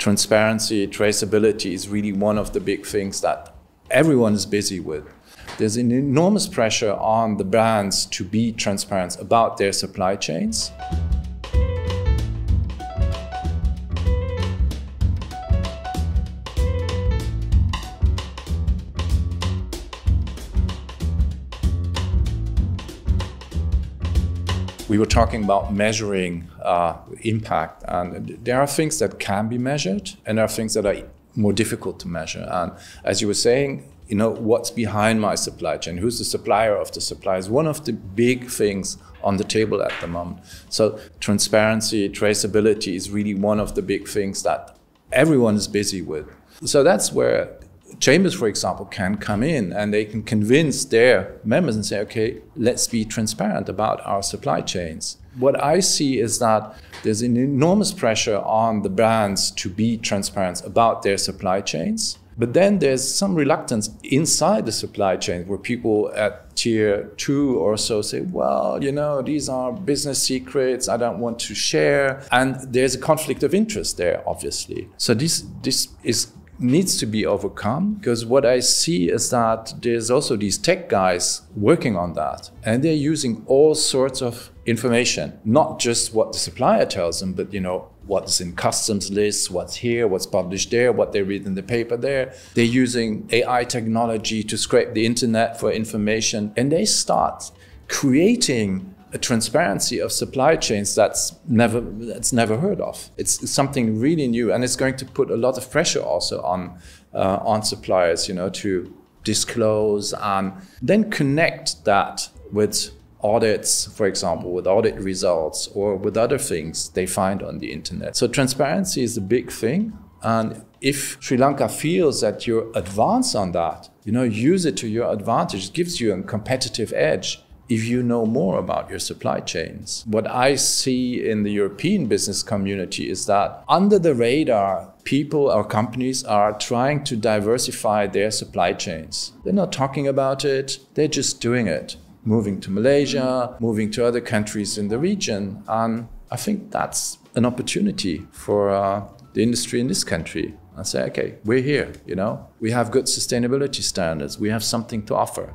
Transparency, traceability is really one of the big things that everyone is busy with. There's an enormous pressure on the brands to be transparent about their supply chains. We were talking about measuring impact, and there are things that can be measured and there are things that are more difficult to measure. And as you were saying, you know, what's behind my supply chain? Who's the supplier of the supply is one of the big things on the table at the moment. So transparency, traceability is really one of the big things that everyone is busy with. So that's where chambers, for example, can come in and they can convince their members and say, okay, let's be transparent about our supply chains. What I see is that there's an enormous pressure on the brands to be transparent about their supply chains. But then there's some reluctance inside the supply chain where people at tier 2 or so say, well, you know, these are business secrets, I don't want to share. And there's a conflict of interest there, obviously. So this needs to be overcome, because what I see is that there's also these tech guys working on that, and they're using all sorts of information, not just what the supplier tells them, but you know, what's in customs lists, what's here, what's published there, what they read in the paper there. They're using AI technology to scrape the internet for information, and they start creating a transparency of supply chains that's never heard of. It's something really new, and it's going to put a lot of pressure also on suppliers, you know, to disclose and then connect that with audits, for example, with audit results or with other things they find on the internet. So transparency is a big thing, and if Sri Lanka feels that you're advanced on that, you know, use it to your advantage. It gives you a competitive edge if you know more about your supply chains. What I see in the European business community is that under the radar, people or companies are trying to diversify their supply chains. They're not talking about it, they're just doing it. Moving to Malaysia, moving to other countries in the region. And I think that's an opportunity for the industry in this country. I say, okay, we're here, you know, we have good sustainability standards, we have something to offer.